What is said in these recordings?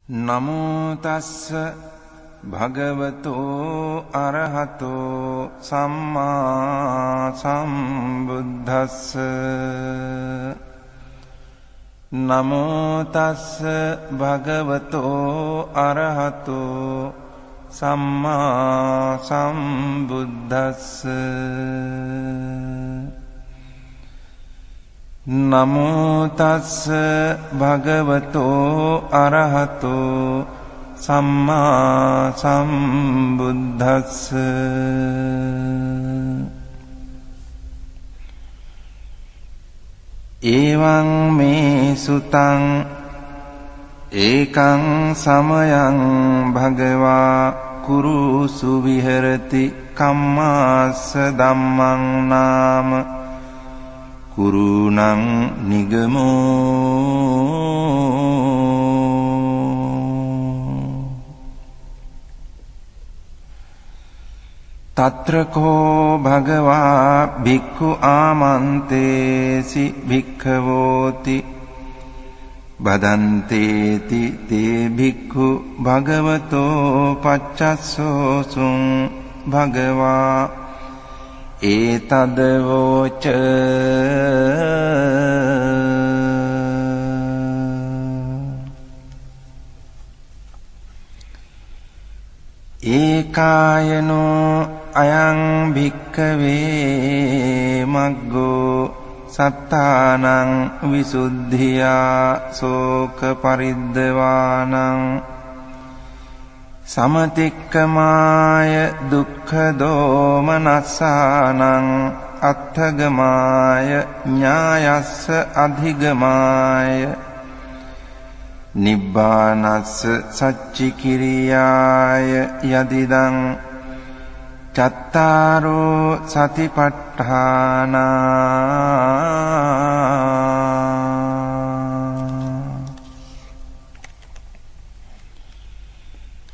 නමෝ තස්ස භගවතෝ අරහතෝ සම්මා සම්බුද්දස්ස නමෝ තස්ස භගවතෝ අරහතෝ සම්මා සම්බුද්දස්ස නමෝ තස්ස භගවතෝ අරහතෝ සම්මා සම්බුද්දස්ස එවං මේ සුතං ඒකං සමයං භගවා කුරුසු විහෙරති කම්මාස්ස ධම්මං නාම කුරුණං නිගමෝ තත්‍රකෝ භගවා භික්ඛු ආමන්තේසි භික්ඛවෝති බදන්තේති තේ භික්ඛු භගවතෝ පච්චස්සෝසුං භගවා ඒතදවෝච ඒකායනෝ අයං භික්ඛවේ මග්ගෝ සත්තානං විසුද්ධියා සෝක පරිද්දවානං සමතික්කමාය දුක්ඛ දෝමනස්සානං අත්ථගමාය ඥායස්ස අධිගමාය නිබ්බානස්ස සච්චිකිරියාය යදිදං චත්තාරෝ සතිපට්ඨානා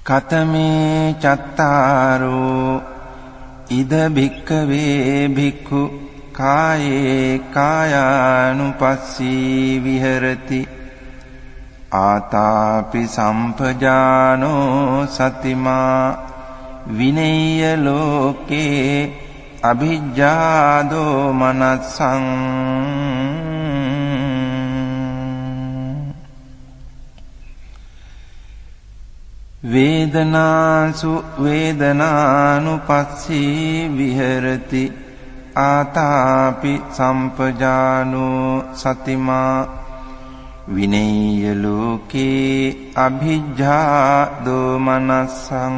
කතමේ චත්තාරෝ ඉද භික්ඛවේ භික්ඛු කායේ කායානුපස්සී විහෙරති ආතාපි සම්පජානෝ සතිමා විනේය ලෝකේ අභිජ්ජාදෝ මනස්සං වේදනාසු වේදනානුපස්සී විහෙරති ආතාපි සම්පජානෝ සතිමා විනේය ලෝකේ අභිජ්ජා දෝමනස්සං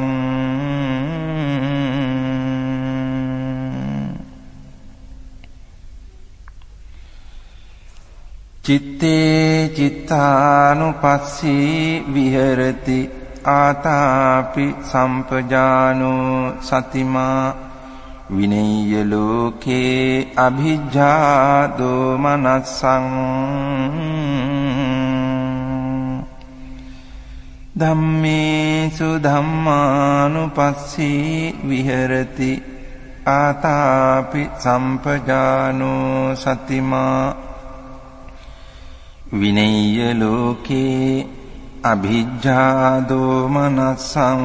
චිත්තේ චිත්තානුපස්සී විහෙරති ආතාපි සම්පජානෝ සතිමා විනේය ලෝකේ අභිජ්ජා දෝමනස්සං ධම්මේසු ධම්මානුපස්සී විහෙරති ආතාපි සම්පජානෝ සතිමා විනේය ලෝකේ අභිජ්ජා දෝමනස්සං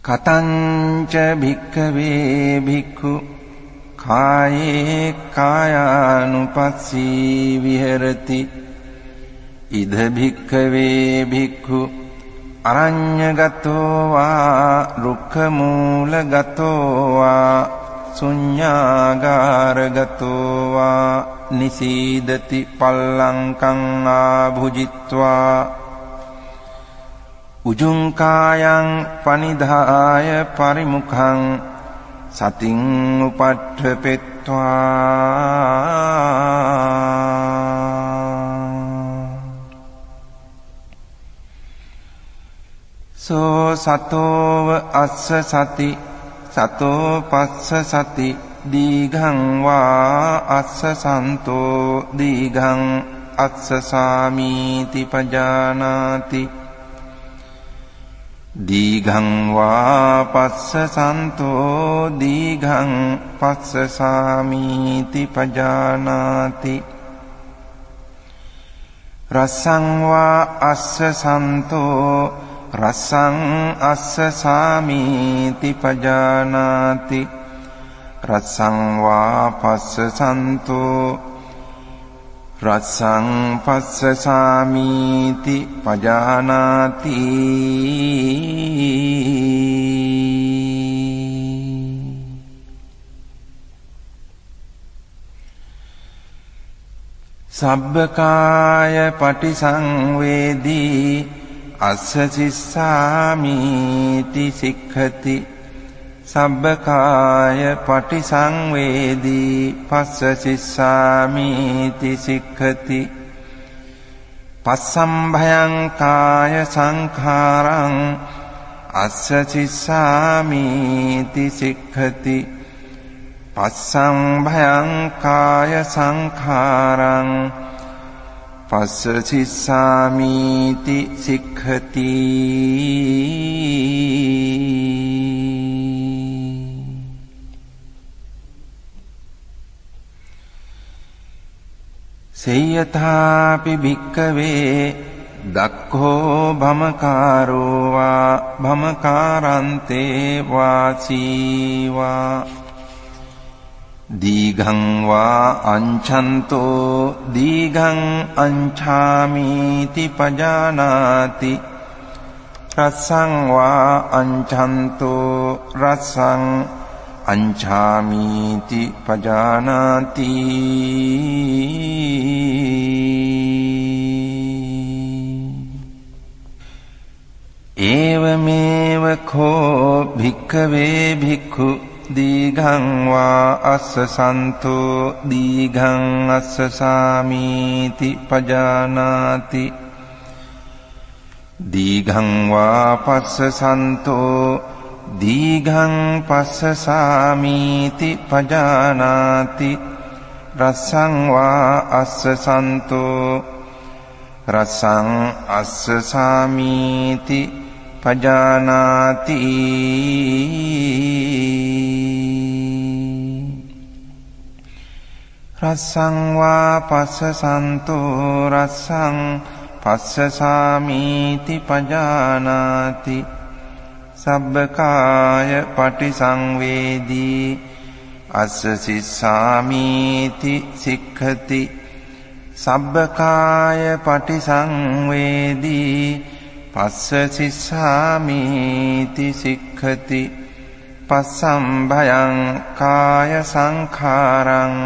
කතංච භික්ඛවේ භික්ඛු කායේ කායානුපස්සී විහෙරති ඉද භික්ඛවේ භික්ඛු අරඤ්ඤගතෝ වා රුක්ඛමූලගතෝ වා ශුඤ්ඤාගාරගතෝ වා නිසීදති පල්ලංකං ආභුජිත්වා උජුං කායං පනිදාය පරිමුඛං සතින් උපට්ඨපෙත්වා සෝ සතෝව අස්ස සති සතෝ පස්ස සති දීඝං වා අස්ස සන්තෝ දීඝං අස්ස සාමීති පජානාති දීඝං වා පස්සසන්තෝ දීඝං පස්සසාමීති පජානාති රසං වා අස්සසන්තෝ රසං අස්සසාමීති පජානාති රසං වා පස්සසන්තෝ රසං පස්සසාමීති පජානාති සබ්බකාය පටිසංවේදී අස්ස සිස්සාමීති සික්ඛති සබ්බකාය පටිසංවේදී පස්ස සිස්සාමීති සික්ඛති පස්සම්භයං කාය සංඛාරං අස්ස සිස්සාමීති සික්ඛති පස්සම්භයං කාය සංඛාරං පස්ස සිස්සාමීති සික්ඛති සේයථාපි භික්ඛවේ දක්ඛෝ භමකාරෝ වා භමකාරන්තේ වාසීවා දීඝං වා අංඡන්තෝ දීඝං අංඡාමීති පජානාති රසං වා අංඡන්තෝ රසං අංඡාමීති පජානාති ඒවමේව කෝ භික්ඛවේ භික්ඛු දීඝං වා අස්සසන්තෝ දීඝං අස්සසාමීති පජානාති දීඝං වා පස්සසන්තෝ දීඝං පස්සසාමීති පජානාති රසං වා අස්සසන්තෝ රසං අස්සසාමීති පජානාති රසං වා පස්සසන්තෝ රසං පස්සසාමීති පජානාති සබ්බකාය පටිසංවේදී අස්ස සිස්සාමීති සික්ඛති සබ්බකාය පටිසංවේදී පස්ස සිස්සාමීති සික්ඛති පස්සම්භයං කාය සංඛාරං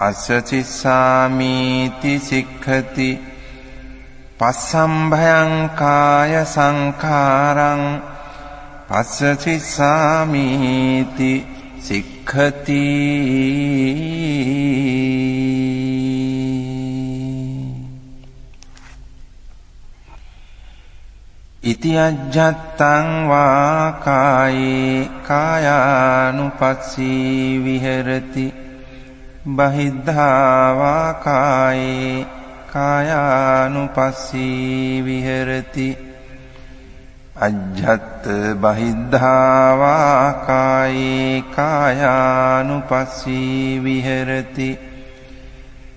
අස්ස සිස්සාමීති සික්ඛති පස්සම්භයං කාය සංඛාරං පස්ස සිස්සාමීති සික්ඛති ඉති අජ්ජත්තං වා කායේ කායානුපස්සී විහෙරති බහිද්ධා වා කායේ කායානුපස්සී විහෙරති අජ්ජත් බහිද්ධා වා කායේ කායානුපස්සී විහෙරති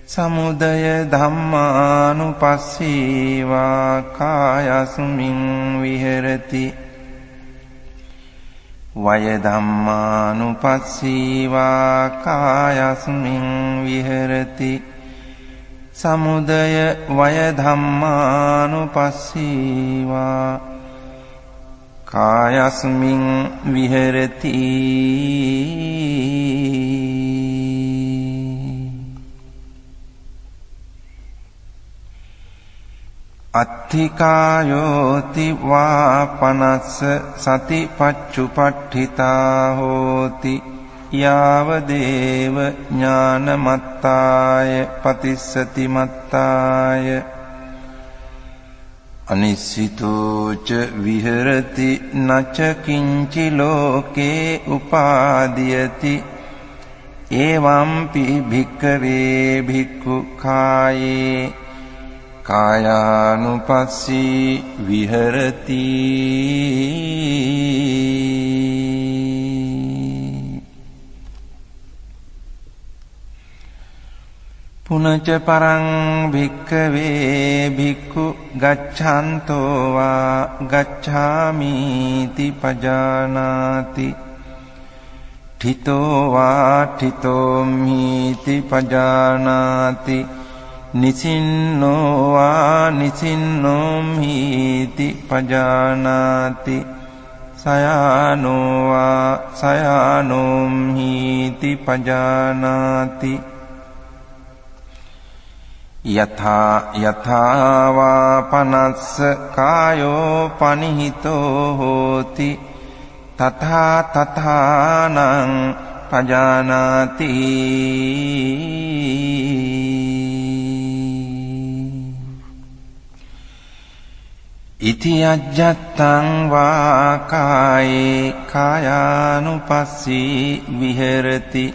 සමුදය ධම්මානුපස්සී වා කායස්මින් විහෙරති වය ධම්මානුපස්සී වා කායස්මින් විහෙරති සමුදය වය ධම්මානුපස්සී වා කායස්මින් විහෙරති අත්ථිකායෝති වා පනස්ස සතිපච්චුපට්ඨිතා හෝති යාව දේව ඥානමත්තාය පතිස්සති මත්තාය අනිසිතෝච විහෙරති නච කිංචි ලෝකේ උපාදීයති එවම්පි භික්ඛවේ භික්ඛු කායේ කායානුපස්සී විහෙරති පුනච පරං භික්ඛවේ භික්ඛු ගච්ඡන්තෝ වා ගච්ඡාමිති පජානාති ඨිතෝ වා ඨිතෝමිති පජානාති නිසින්නෝ වා නිසින්නෝමිති පජානාති සයානෝ වා සයානෝමිති පජානාති යථා යථා වා පනස්ස කායෝ පනිහිතෝ හෝති තථා තථානං පජානාති ඉති අජ්ජත්තං වා කායේ කායානුපස්සී විහෙරති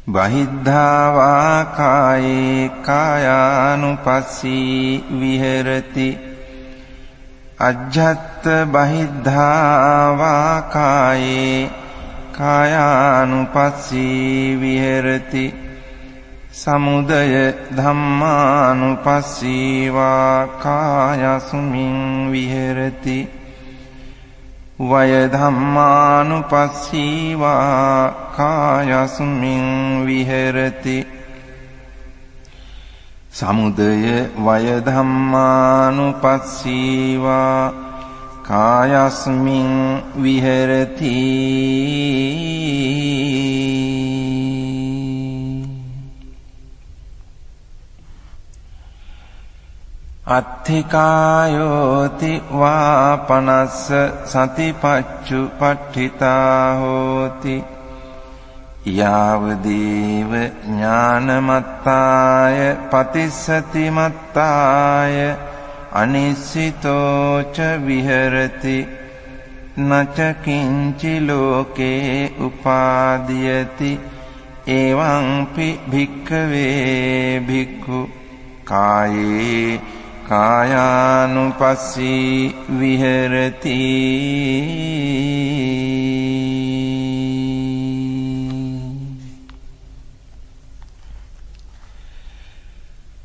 බහිද්ධා වා කායේ කායානුපස්සී විහෙරති අජ්ජත් බහිද්ධා වා කායේ කායානුපස්සී විහෙරති සමුදය ධම්මානුපස්සී වා කායස්මින් විහෙරති වය ධම්මානුපස්සී වා කායස්මින් විහෙරති සමුදය වය ධම්මානුපස්සී වා කායස්මින් විහෙරති අත්ථිකායෝති වා පනස්ස සතිපච්චු පට්ඨිතා හෝති යාවදේව ඥානමත්තාය පතිස්සති මත්තාය අනිස්සිතෝ ච විහෙරති නච කිංචි ලෝකේ උපාදීයති එවං පි භික්ඛවේ භික්ඛු කායේ කායානුපස්සී විහෙරති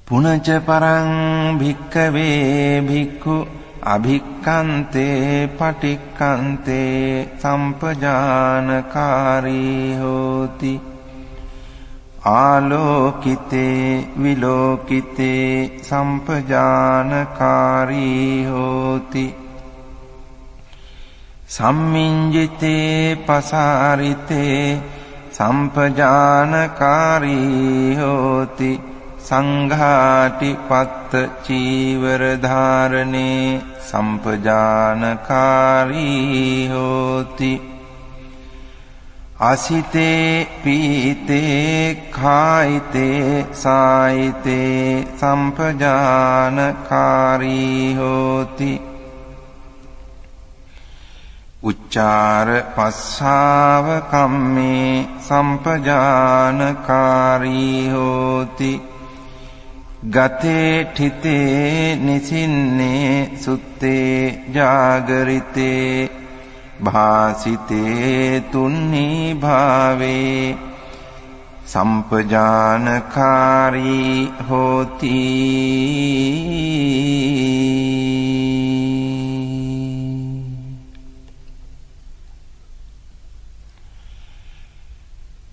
පුනච පරං භික්ඛවේ භික්ඛු අභික්ඛන්තේ පටික්ඛන්තේ සම්පජානකාරී හෝති ආලෝකිතේ විලෝකිතේ සම්පජානකාරී හෝති සම්මිඤ්ජිතේ පසාරිතේ සම්පජානකාරී හෝති සංඝාටිපත්ත චීවර ධාරණේ සම්පජානකාරී හෝති අසිතේ පීතේ කායිතේ සායිතේ සම්පජානකාරී හෝති උච්චාර පස්සාව කම්මේ සම්පජානකාරී හෝති ගතේ ඨිතේ නිසින්නේ සුත්තේ ජාගරිතේ භාසිතේ තුන්නී භාවේ සම්පජානකාරී හෝති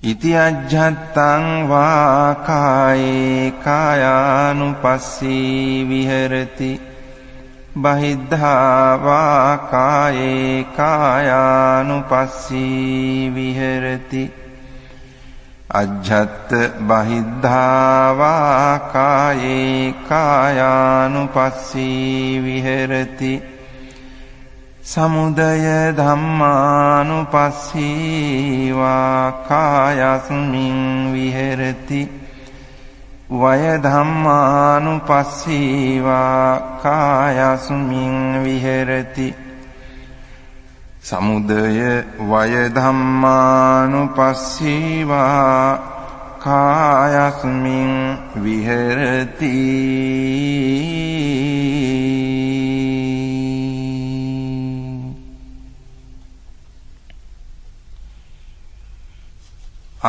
ඉති අජ්ජත්තං වා කායේ කායානුපස්සී විහෙරති බහිද්ධා වා කායේ කායානුපස්සී විහෙරති අජ්ජත් බහිද්ධා වා කායේ කායානුපස්සී විහෙරති සමුදය ධම්මානුපස්සී වා කායස්මින් විහෙරති වය ධම්මානුපස්සී වා කායස්මින් විහෙරති සමුදය වය ධම්මානුපස්සී වා කායස්මින් විහෙරති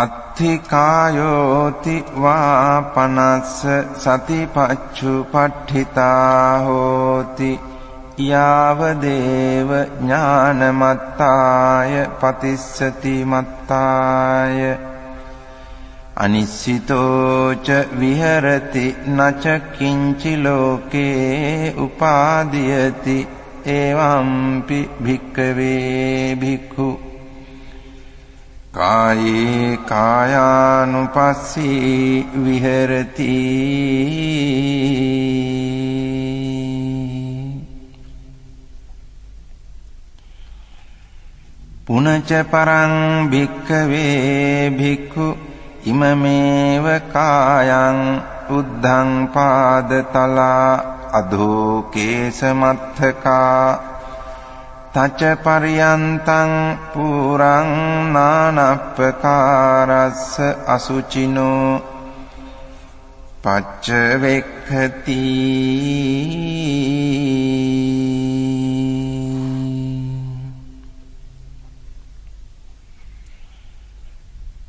අත්ථිකායෝති වා පනස්ස සතිපච්චුපට්ඨිතා හෝති යාව දේව ඥානමත්තාය පතිස්සති මත්තාය අනිස්සිතෝ ච විහෙරති නච කිංචි ලෝකේ උපාදීයති එවම්පි භික්ඛවේ භික්ඛු කායේ කායානුපස්සී විහෙරති පුනච පරං භික්ඛවේ භික්ඛු ඉමමේව කායං උද්ධං පාදතලා අධෝ කේසමත්තකා තච පරියන්තං පුරං නානප්පකාරස්ස අසුචිනෝ පච්චවෙක්ඛති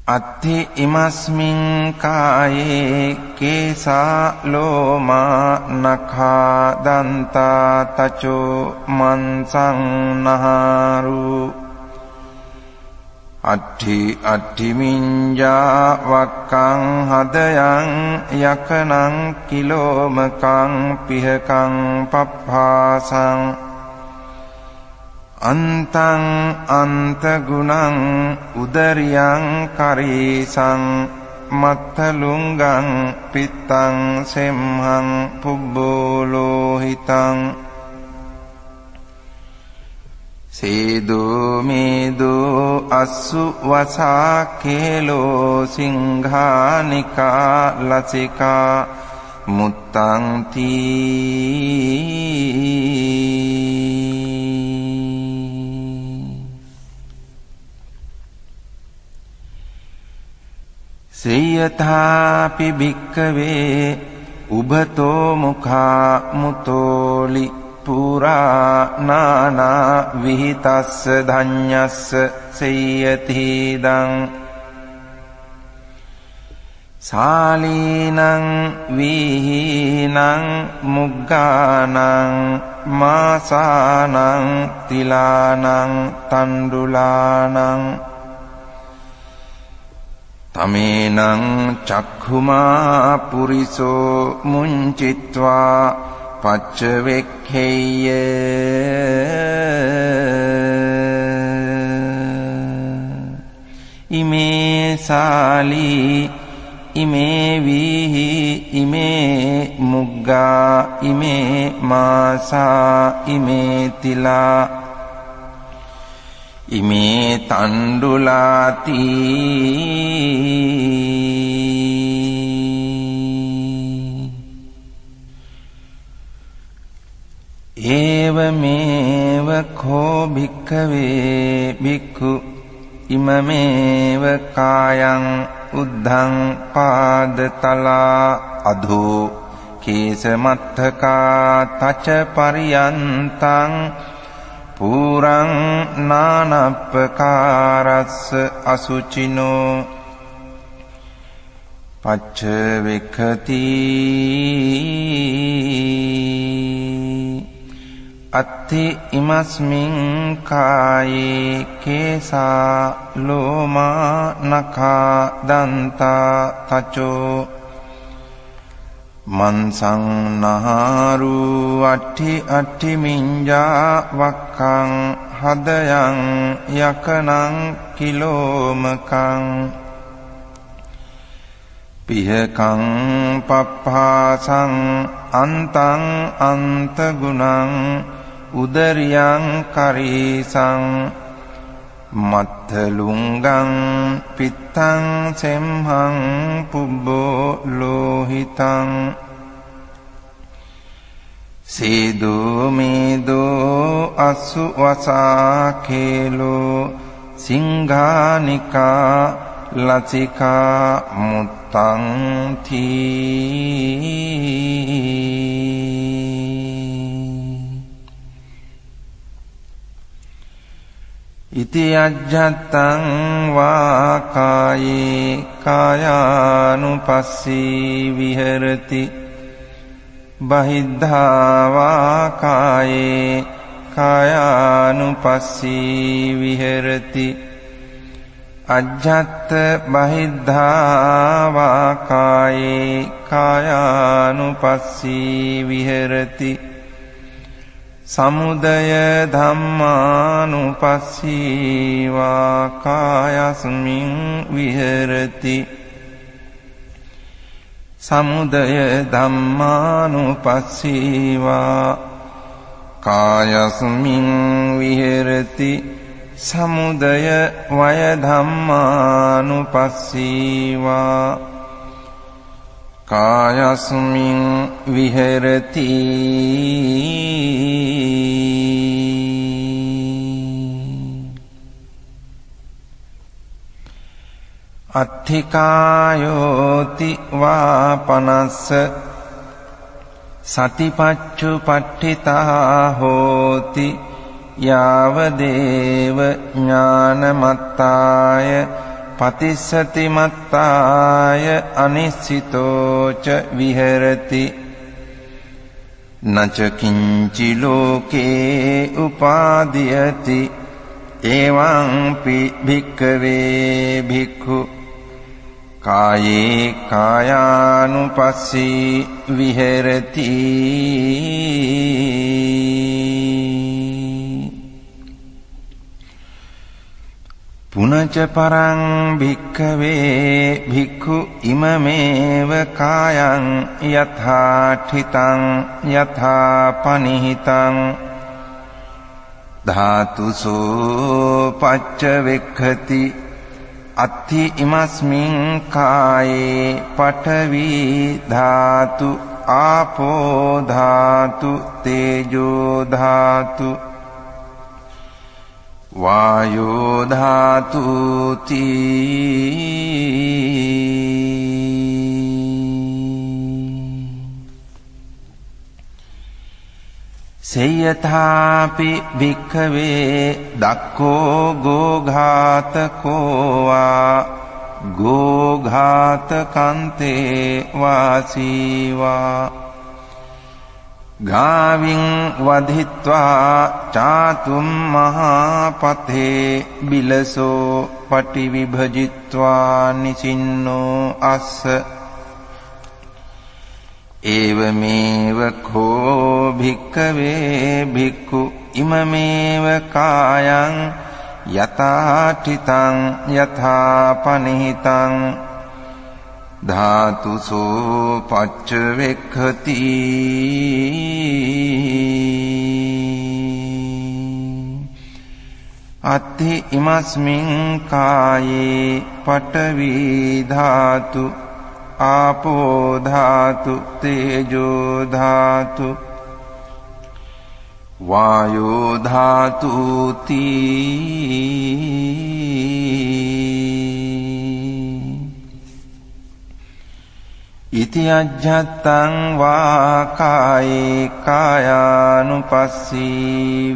අත්ථි ඉමස්මින් කායේ කේසා ලෝමා නඛා දන්තා තචෝ මන්සං නහාරු අට්ඨි මිඤ්ඤා වක්කං හදයන් යකනං කිලෝමකං පිහකං පප්පාසං අන්තං අන්තගුණං උදරියං කරීසං මත්තලුංගං පිත්තං සෙම්හං පුබ්බෝලෝහිතං සේදෝ මේදෝ අස්සු වසා කේලෝ සිංහානිකා ලසිකා මුත්තං තී සේයථාපි භික්ඛවේ උභතෝ මුඛා මුතෝලි පුරා නානා විහිතස්ස ධඤ්ඤස්ස සේයතිදං සාලීනං විහීනං මුග්ගානං මාසානං තිලානං තණ්ඩුලානං තමේනං චක්ඛුමා පුරිසෝ මුංචිත්වා පච්චවෙක්ඛේය ඉමේ සාලී ඉමේ වීහි ඉමේ මුග්ගා ඉමේ මාසා ඉමේ තිලා ඉමේ තණ්ඩුලාති ඒවමේව කෝ භික්ඛවේ භික්ඛු ඉමමේව කායං උද්ධං පාදතලා අධෝ කේසමත්තකා තච පරියන්තං පුරං නානප්පකාරස්ස අසුචිනෝ පච්චවෙක්ඛති අත්ථි ඉමස්මින් කායේ කේසා ලෝමා නඛා දන්තා තචෝ මන්සං නහාරු අට්ඨි මිඤ්ඤා වක්කං හදයන් යකනං කිලෝමකං පිහකං පප්පාසං අන්තං අන්තගුණං උදරියං කරීසං මත්තලුංගං පිත්තං සෙම්හං පුබ්බෝ ලෝහිතං සේදෝ මේදෝ අස්සු වසා කේලෝ සිංහානිකා ලසිකා මුත්තං තී ඉති අජ්ජත්තං වා කායේ කායානුපස්සී විහෙරති බහිද්ධා වා කායේ කායානුපස්සී විහෙරති අජ්ජත් බහිද්ධා වා කායේ කායානුපස්සී විහෙරති සමුදය ධම්මානුපස්සී වා කායස්මින් විහෙරති සමුදය ධම්මානුපස්සී වා කායස්මින් විහෙරති සමුදය වය ධම්මානුපස්සී වා කායස්මින් විහෙරති අත්ථිකායෝති වාපනස්ස සතිපච්චුපට්ඨිතා හෝති යාවදේව ඥානමත්තාය පතිස්සති මත්තාය අනිස්සිතෝච විහෙරති නච කිංචි ලෝකේ උපාදීයති එවං පි භික්ඛවේ භික්ඛු කායේ කායානුපස්සී විහෙරති පුනච පරං භික්ඛවේ භික්ඛු ඉමමේව කායං යථාඨිතං යථාපනිහිතං ධාතුසෝ පච්චවෙක්ඛති අත්ථි ඉමස්මින් කායේ පඨවි ධාතු ආපෝ ධාතු තේජෝ ධාතු වායෝ ධාතු සේයථාපි භික්ඛවේ දක්ඛෝ ගෝඝාතකෝ වා ගෝඝාතකන්තේ වාසීවා ගාවින් වධිත්වා චාතුම් මහාපතේ බිලසෝ පටිවිභජිත්වා නිසින්නෝ අස්ස ඒවමේව කෝ භික්ඛවේ භික්ඛු ඉමමේව කායං යථාඨිතං යථාපනිහිතං ධාතුසෝ පච්චවෙක්ඛති අත්ථි ඉමස්මින් කායේ පඨවි ධාතු ආපෝ ධාතු තේජෝ ධාතු වායෝ ධාතු ඉති අජ්ජත්තං වා කායේ කායානුපස්සී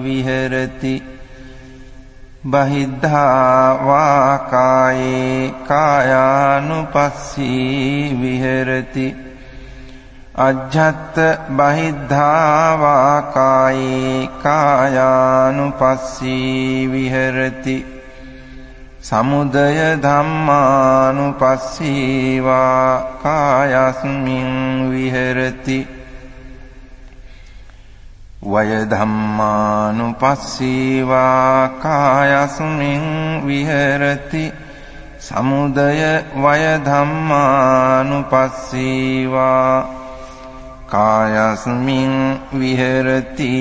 විහෙරති බහිද්ධා වා කායේ කායානුපස්සී විහෙරති අජ්ජත් බහිද්ධා වා කායේ කායානුපස්සී විහෙරති සමුදය ධම්මානුපස්සී වා කායස්මින් විහෙරති වය ධම්මානුපස්සී වා කායස්මින් විහෙරති සමුදය වය ධම්මානුපස්සී වා කායස්මින් විහෙරති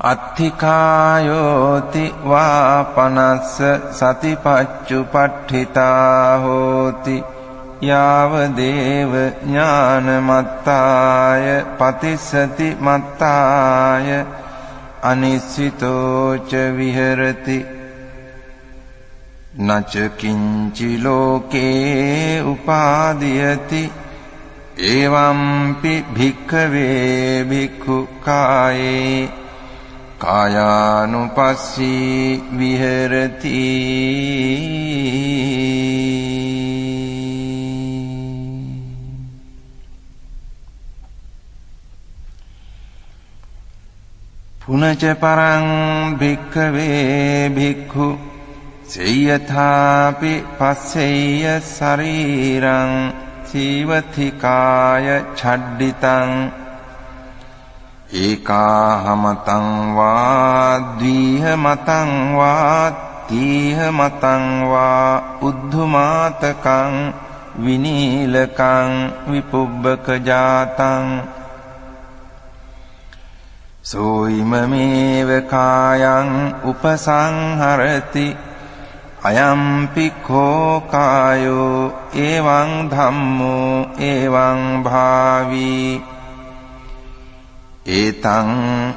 අත්ථිකායෝති වාපනස්ස සතිපච්චුපට්ඨිතා හෝති යාව දේව ඥානමත්තාය පතිස්සති මත්තාය අනිස්සිතෝ ච විහෙරති නච කිංචි ලෝකේ උපාදීයති එවම්පි භික්ඛවේ භික්ඛු කායේ කායානුපස්සී විහෙරති පුනච පරං භික්ඛවේ භික්ඛු සේයථාපි පස්සෙය්‍ය ශරීරං සීවතිකාය ඡඩ්ඩිතං ඒකාහමතං වා ද්විහමතං වා තීහමතං වා උද්ධමාතකං විනීලකං විපුබ්බක ජාතං සෝයිමමේව කායං උපසංහරති අයම්පි කෝ කායෝ එවං ධම්මෝ එවං භාවී ඒතං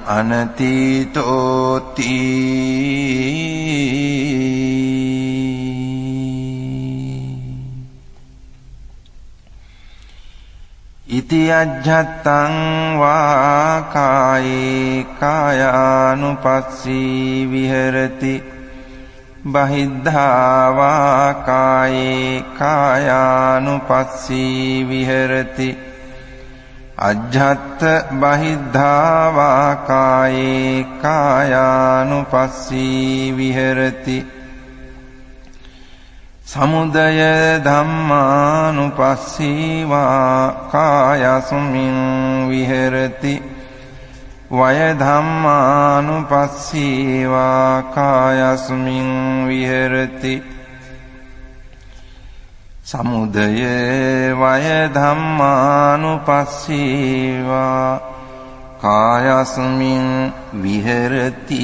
අනතීතෝති ඉති අජ්ජත්තං වා කායේ කායානුපස්සී විහෙරති බහිද්ධා වා කායේ කායානුපස්සී විහෙරති අජ්ජත් බහිද්ධා වා කායේ කායානුපස්සී විහෙරති සමුදය ධම්මානුපස්සී වා කායස්මින් විහෙරති වය ධම්මානුපස්සී වා කායස්මින් විහෙරති සමුදය වය ධම්මානුපස්සී වා කායස්මින් විහෙරති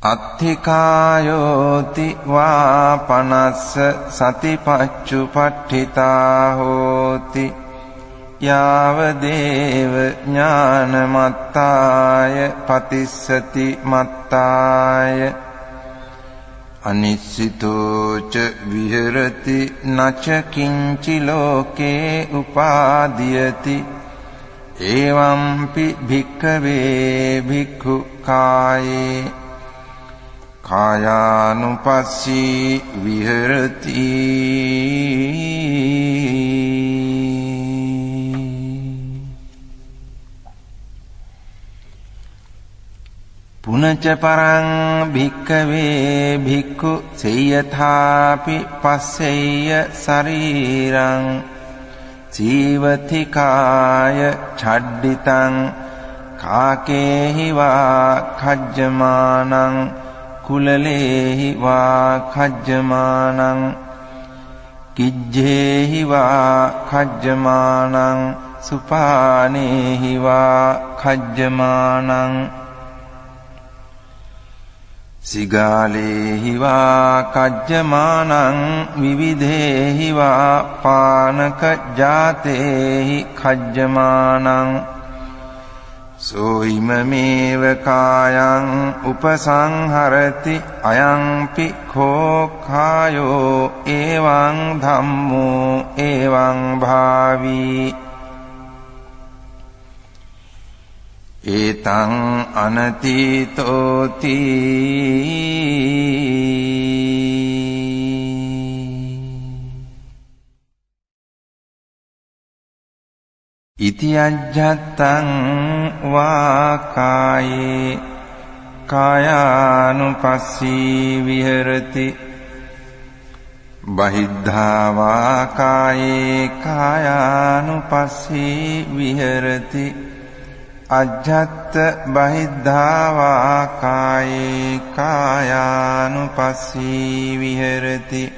අත්ථිකායෝති වා පනස්ස සතිපච්චුපට්ඨිතා හෝති යාව දේව ඥානමත්තාය පතිස්සති මත්තාය අනිස්සිතෝ ච විහෙරති නච කිංචි ලෝකේ උපාදීයති එවම්පි භික්ඛවේ භික්ඛු කායේ කායානුපස්සී විහෙරති පුනච පරං භික්ඛවේ භික්ඛු සේයථාපි පස්සෙය්‍ය ශරීරං ජීවතිකාය ඡඩ්ඩිතං කාකේහි වා khajjamaනං කුලලේහි වා khajjamaනං කිජ්ජේහි වා khajjamaනං සුපානේහි වා khajjamaනං සිගාලේහි වා khajjamaනං විවිධේහි වා පානක ජාතේහි khajjamaනං සෝයිමමේව කායං උපසංහරති අයංපි කෝ කායෝ එවං ධම්මෝ එවං භාවී ඒතං අනතීතෝති ඉති අජ්ජත්තං වා කායේ කායානුපස්සී විහෙරති බහිද්ධා වා කායේ කායානුපස්සී විහෙරති අජ්ජත් බහිද්ධා වා කායේ කායානුපස්සී විහෙරති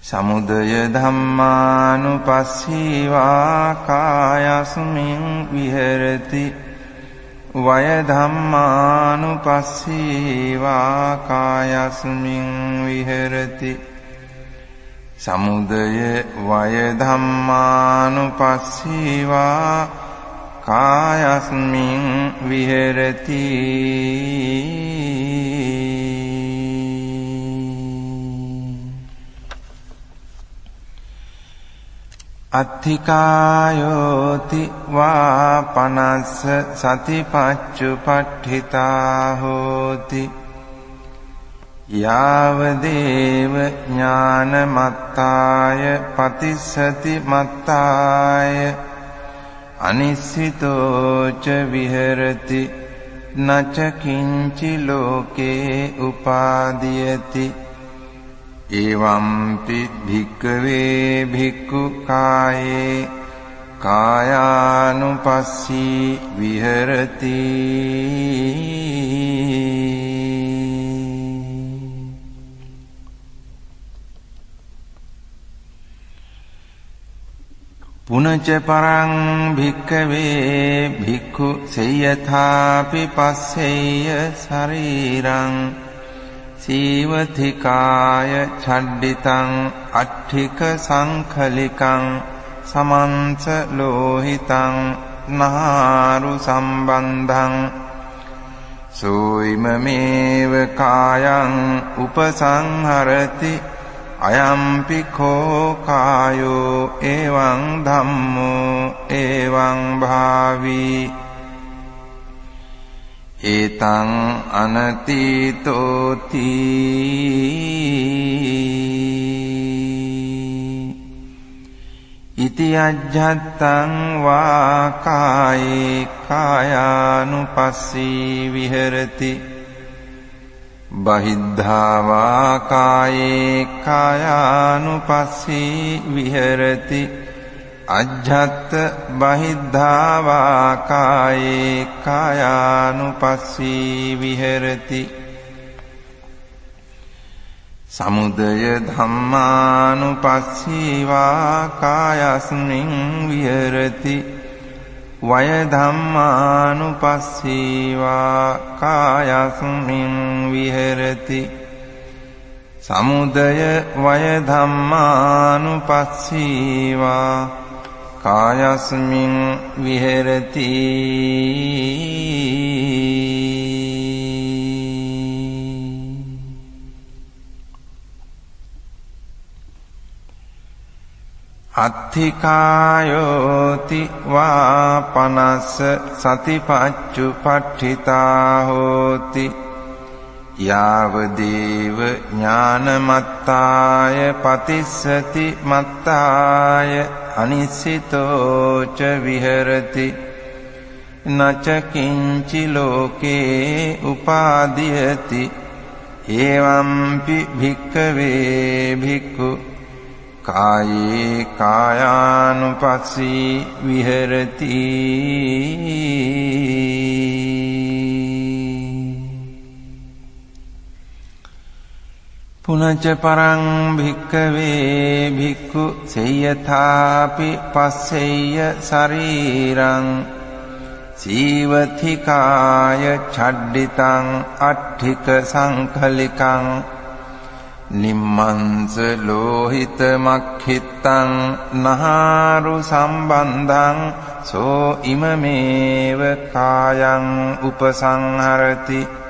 සමුදය ධම්මානුපස්සීවා කායස්මින් විහෙරති වය ධම්මානුපස්සීවා කායස්මින් විහෙරති සමුදය වය ධම්මානුපස්සීවා කායස්මින් විහෙරති අත්ථිකායෝති වා පනස්ස සතිපච්චුපට්ඨිතා හෝති යාවදේව ඥානමත්තාය පතිස්සති මත්තාය අනිස්සිතෝච විහෙරති නච කිංචි ලෝකේ උපාදීයති එවම්පි භික්ඛවේ භික්ඛු කායේ කායානුපස්සී විහෙරති පුනච පරං භික්ඛවේ භික්ඛු සේයථාපි පස්සෙය්‍ය ශරීරං සීවතිකාය ඡණ්ඩිතං අට්ඨික සංඛලිකං සමන්ස ලෝහිතං නහාරු සම්බන්ධං සෝයිමමේව කායං උපසංහරති අයම්පි කෝ කායෝ එවං ධම්මෝ එවං භාවී ඒතං අනතීතෝති ඉති අජ්ජත්තං වා කායේ කායානුපස්සී විහෙරති බහිද්ධා වා කායේ කායානුපස්සී විහෙරති අජ්ජත් බහිද්ධා වා කායේ කායානුපස්සී විහෙරති සමුදය ධම්මානුපස්සීවා කායස්මින් විහෙරති වය ධම්මානුපස්සීවා කායස්මින් විහෙරති සමුදය වය ධම්මානුපස්සීවා කායස්මින් විහෙරති අත්ථිකායෝති වා පනස්ස සතිපච්චුපට්ඨිතා හෝති යාවදේව ඥානමත්තාය පතිස්සති මත්තාය අනිස්සිතෝච විහෙරති නච කිංචි ලෝකේ උපාදීයති එවම්පි භික්ඛවේ භික්ඛු කායේ කායානුපස්සී විහෙරති පුනච පරං භික්ඛවේ භික්ඛු සේයථාපි පස්සෙය්‍ය ශරීරං සීවතිකාය ඡණ්ඩිතං අට්ඨික සංඛලිකං නිම්මංස ලෝහිත මක්ඛිත්තං නහාරු සම්බන්ධං සෝ ඉමමේව කායං උපසංහරති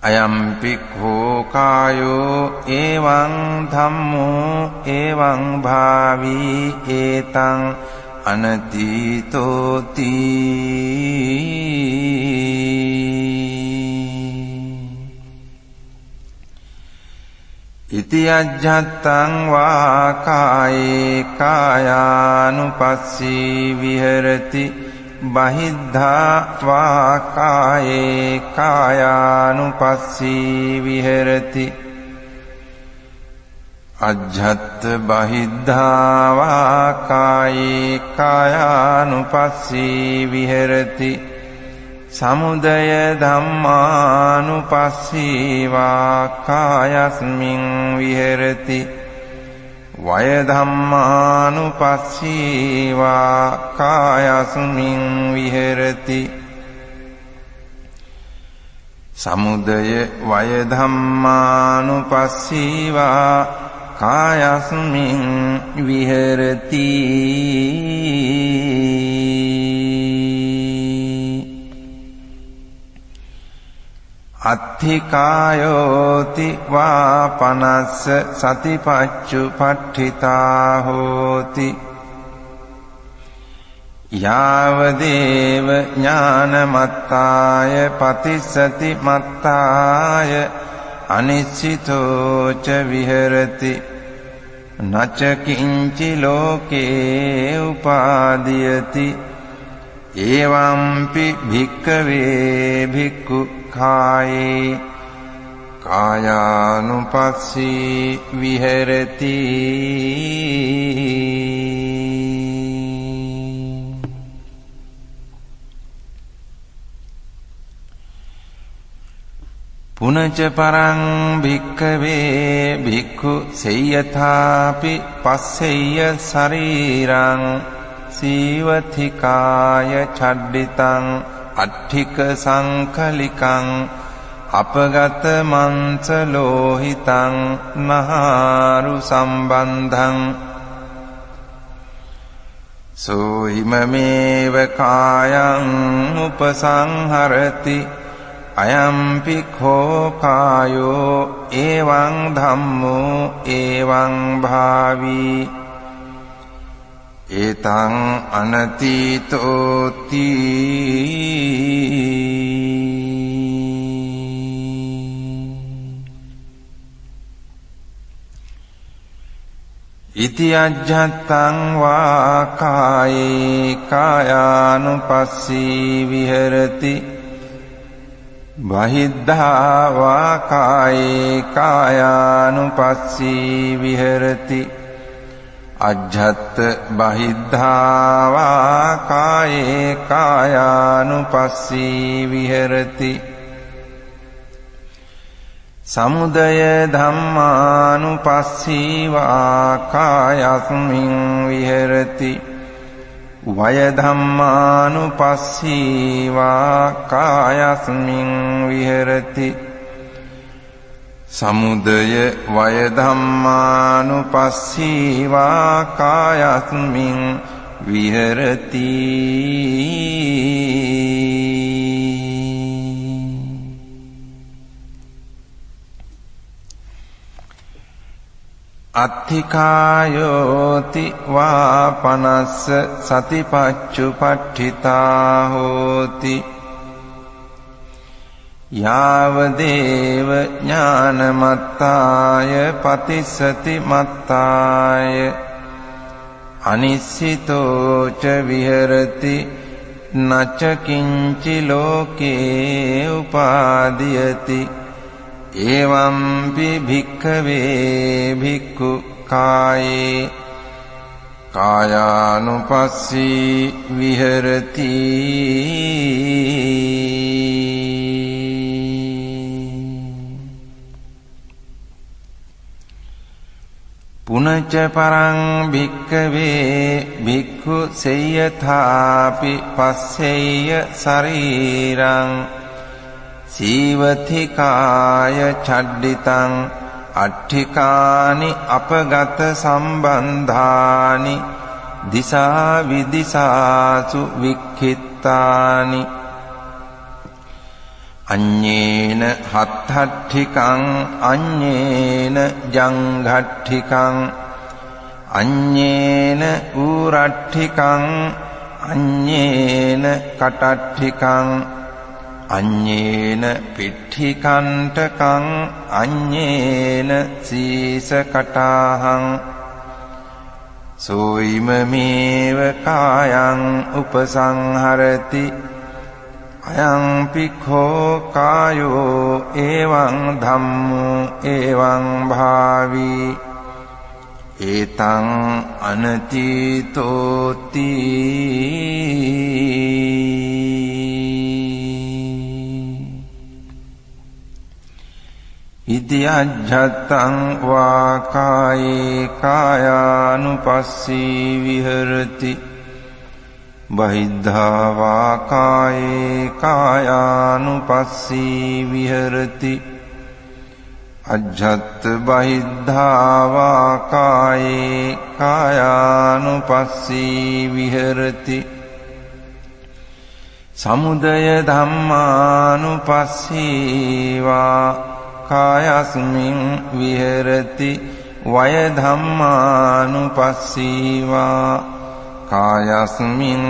අයම්පි කෝ කායෝ එවං ධම්මෝ එවං භාවී ඒතං අනතීතෝති ඉති අජ්ජත්තං වා කායේ කායානුපස්සී විහෙරති බහිද්ධා වා කායේ කායානුපස්සී විහෙරති අජ්ජත් බහිද්ධා වා කායේ කායානුපස්සී විහෙරති සමුදය ධම්මානුපස්සීවා කායස්මින් විහෙරති වය ධම්මානුපස්සීවා කායස්මින් විහෙරති සමුදය වය ධම්මානුපස්සීවා කායස්මින් විහෙරති අත්ථිකායෝති වාපනස්ස සතිපච්චුපට්ඨිතා හෝති යාවදේව ඥානමත්තාය පතිස්සති මත්තාය අනිශ්චිතෝ ච විහෙරති නච කිංචි ලෝකේ උපාදීයති එවම්පි භික්ඛවේ භික්ඛු කායේ කායානුපස්සී විහෙරති පුනච පරං භික්ඛවේ භික්ඛු සේයථාපි පස්සෙය්‍ය ශරීරං සීවතිකාය චඩ්ඩිතං අට්ඨික සංකලිකං අපගත මන්ස ලෝහිතං නහාරු සම්බන්ධං සෝහිමමේව කායං උපසංහරති අයම්පි කෝ කායෝ එවං ධම්මෝ එවං භාවී ඒතං අනතීතෝති ඉති අජ්ජත්තං වා කායේ කායානුපස්සී විහෙරති බහිද්ධා වා කායේ කායානුපස්සී විහෙරති අජ්ජත් බහිද්ධා වා කායේ කායානුපස්සී විහෙරති සමුදය ධම්මානුපස්සීවා කායස්මින් විහෙරති වය ධම්මානුපස්සීවා කායස්මින් විහෙරති සමුදය වය ධම්මානුපස්සීවා කායස්මින් විහෙරති අත්ථිකායෝති වාපනස්ස සතිපච්චුපට්ඨිතා හෝති යාවදේව ඥානමත්තාය පතිස්සති මත්තාය අනිශ්චිතෝ ච විහෙරති නච කිංචි ලෝකේ උපාදීයති එවම්පි භික්ඛවේ භික්ඛු කායේ කායානුපස්සී විහෙරති පුනච පරං භික්ඛවේ භික්ඛු සේයථාපි පස්සෙය්‍ය ශරීරං සීවතිකාය චඩ්ඩිතං අට්ඨිකානි අපගත සම්බන්ධානි දිසා විදිසාසු වික්ඛිත්තානි අඤ්ඤේන හත්ථට්ඨිකං අඤ්ඤේන ජංඝට්ඨිකං අඤ්ඤේන ඌරට්ඨිකං අඤ්ඤේන කටට්ඨිකං අඤ්ඤේන පිට්ඨිකණ්ඨකං අඤ්ඤේන සීසකටාහං සෝයිමමේව කායං උපසංහරති අයං පිඛෝ කායෝ එවං ධම්මෝ එවං භාවී ඒතං අනතීතෝති ඉති අජ්ජත්තං වා කායේ කායානුපස්සී විහෙරති බහිද්ධා වා කායේ කායානුපස්සී විහෙරති අජ්ජත් බහිද්ධා වා කායේ කායානුපස්සී විහෙරති සමුදය ධම්මානුපස්සී වා කායස්මින් විහෙරති වය ධම්මානුපස්සී වා කායස්මින්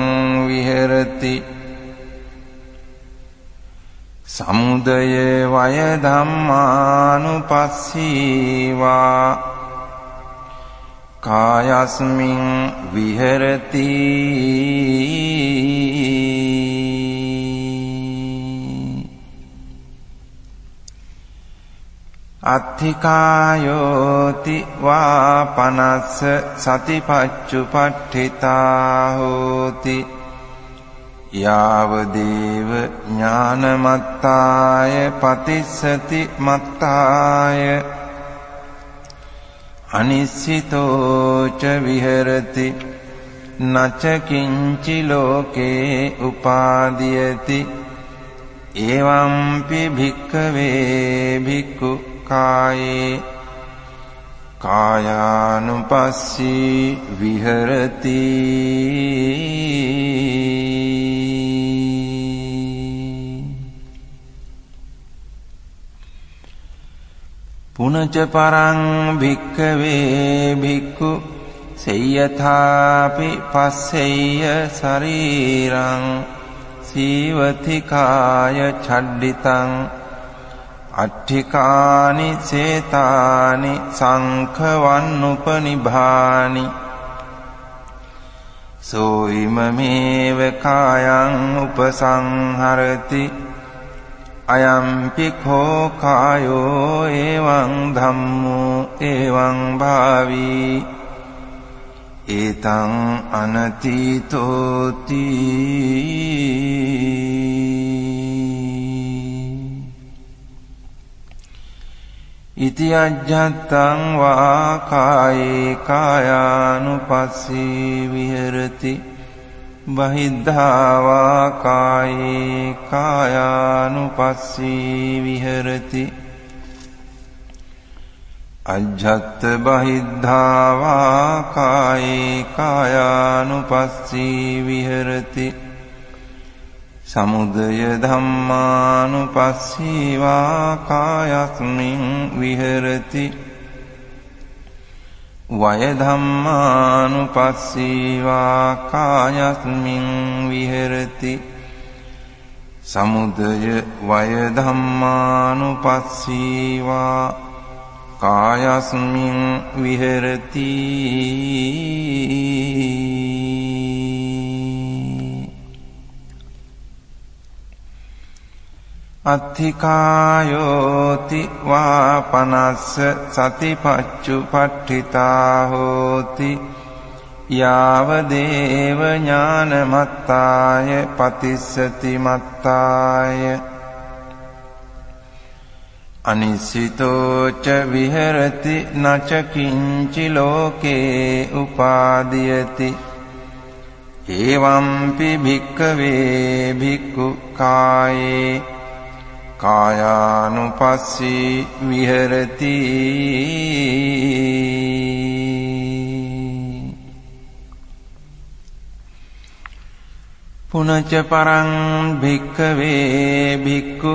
විහෙරති සමුදය වය ධම්මානුපස්සී වා කායස්මින් විහෙරති අත්ථිකායෝති වා පනස්ස සතිපච්චුපට්ඨිතා හෝති යාවදේව ඥානමත්තාය පතිස්සති මත්තාය අනිස්සිතෝච විහෙරති නච කිංචි ලෝකේ උපාදීයති එවම්පි භික්ඛවේ භික්ඛු කායේ කායානුපස්සී විහෙරති පුනච පරං භික්ඛවේ භික්ඛු සේයථාපි පස්සෙය්‍ය ශරීරං සීවතිකාය ඡඩ්ඩිතං අට්ඨිකානි සේතානි සංඛවන්නුපනිභානි සෝයිමමේව කායං උපසංහරති අයම්පි කෝ කායෝ එවං ධම්මෝ එවං භාවී ඒතං අනතීතෝති ඉති අජ්ජත්තං වා කායේ කායානුපස්සී විහෙරති බහිද්ධා වා කායේ කායානුපස්සී විහෙරති අජ්ජත් බහිද්ධා වා කායේ කායානුපස්සී විහෙරති සමුදය ධම්මානුපස්සී වා කායස්මින් විහෙරති වය ධම්මානුපස්සී වා කායස්මින් විහෙරති සමුදය වය ධම්මානුපස්සී වා කායස්මින් විහෙරති අත්ථිකායෝති වා පනස්ස සතිපච්චුපට්ඨිතා හෝති යාවදේව ඥානමත්තාය පතිස්සති මත්තාය අනිස්සිතෝච විහෙරති නච කිංචි ලෝකේ උපාදීයති එවම්පි භික්ඛවේ භික්ඛු කායේ කායානුපස්සී විහෙරති පුනච පරං භික්ඛවේ භික්ඛු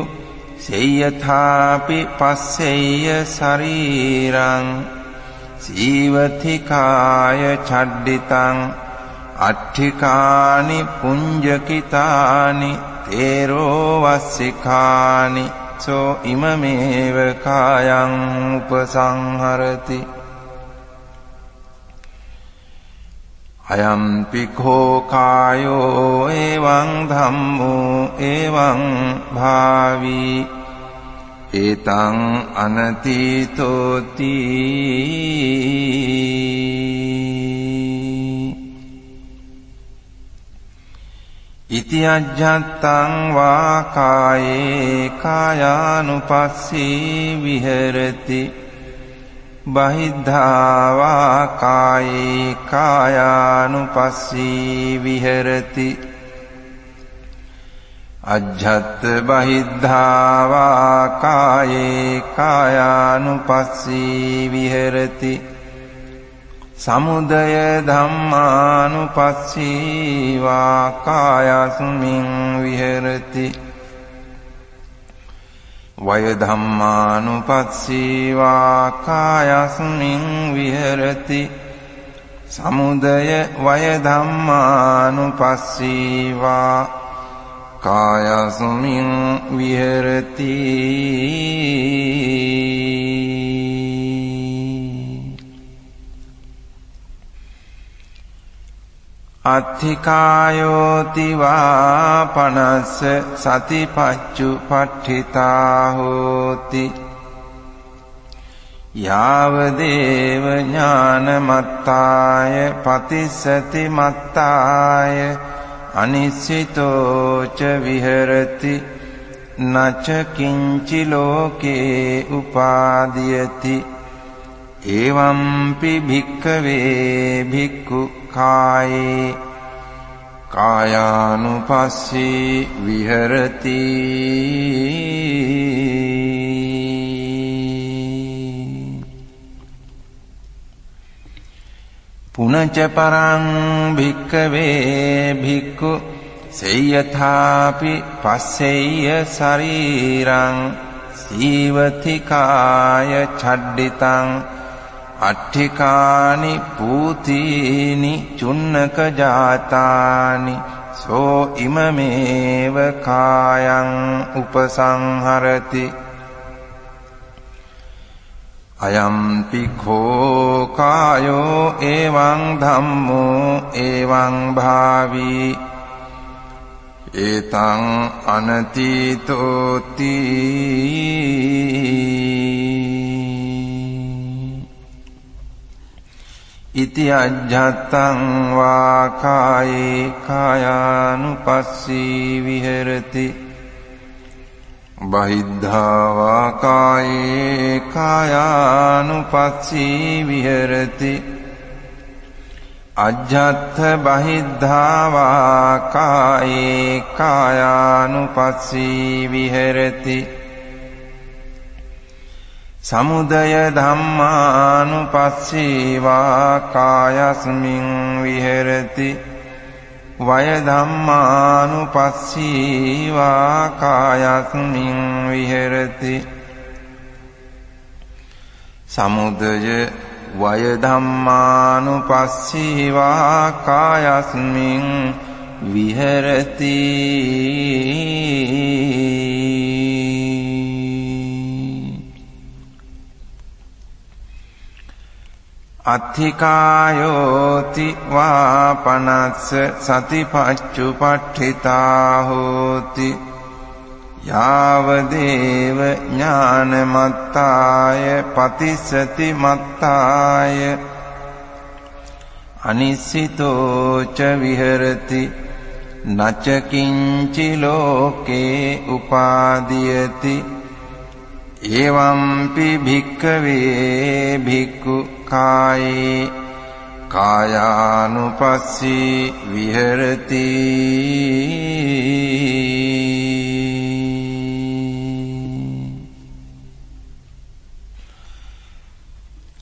සේයථාපි පස්සෙය්‍ය ශරීරං සීවතිකාය ඡඩ්ඩිතං අට්ඨිකානි පුඤ්ජකිතානි තේරෝ වස්සිකානි සෝ ඉමමේව කායං උපසංහරති අයම්පි කෝ කායෝ එවං ධම්මෝ එවං භාවී ඒතං අනතීතෝති ඉති අජ්ජත්තං වා කායේ කායානුපස්සී විහෙරති බහිද්ධා වා කායේ කායානුපස්සී විහෙරති අජ්ජත් බහිද්ධා වා කායේ කායානුපස්සී විහෙරති සමුදය ධම්මානුපස්සී වා කායස්මින් විහෙරති වය ධම්මානුපස්සී වා කායස්මින් විහෙරති සමුදය වය ධම්මානුපස්සී වා කායස්මින් විහෙරති අත්ථිකායෝති වා පනස්ස සතිපච්චුපට්ඨිතා හෝති යාව දේව ඥානමත්තාය පතිස්සති මත්තාය අනිස්සිතෝ ච විහෙරති නච කිංචි ලෝකේ උපාදීයති එවම්පි භික්ඛවේ භික්ඛු කායේ කායානුපස්සී විහෙරති පුනච පරං භික්ඛවේ භික්ඛු සේයථාපි පස්සෙය්‍ය ශරීරං සීවති කාය ඡඩ්ඩිතං අට්ඨිකානි පූතීනි චුන්නක ජාතානි සෝ ඉමමේව කායං උපසංහරති අයම්පි කෝ කායෝ එවං ධම්මෝ එවං භාවී ඒතං අනතීතෝති ඉති අජ්ජත්තං වා කායේ කායානුපස්සී විහෙරති බහිද්ධා වා කායේ කායානුපස්සී විහෙරති අජ්ජත්ථ බහිද්ධා වා කායේ කායානුපස්සී විහෙරති සමුදය ධම්මානුපස්සී වා කායස්මින් විහෙරති වය ධම්මානුපස්සී වා කායස්මින් විහෙරති සමුදය වය ධම්මානුපස්සී වා කායස්මින් විහෙරති අත්ථිකායෝති වා පනස්ස සතිපච්චුපට්ඨිතා හෝති යාව දේව ඥානමත්තාය පතිස්සති මත්තාය අනිස්සිතෝ ච විහෙරති නච කිංචි ලෝකේ උපාදීයති එවම්පි භික්ඛවේ භික්ඛු කායේ කායානුපස්සී විහෙරති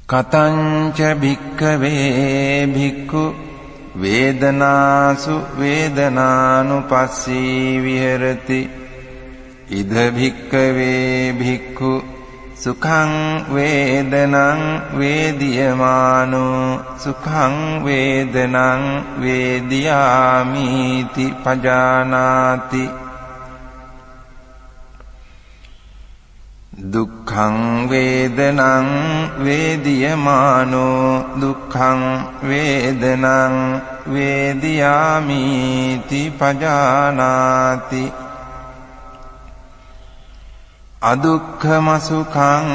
කතංච භික්ඛවේ භික්ඛු වේදනාසු වේදනානුපස්සී විහෙරති ඉද භික්ඛවේ භික්ඛු සුඛං වේදනං වේදියමානෝ සුඛං වේදනං වේදියාමිති පජානාති දුක්ඛං වේදනං වේදියමානෝ දුක්ඛං වේදනං වේදියාමිති පජානාති අදුක්ඛම සුඛං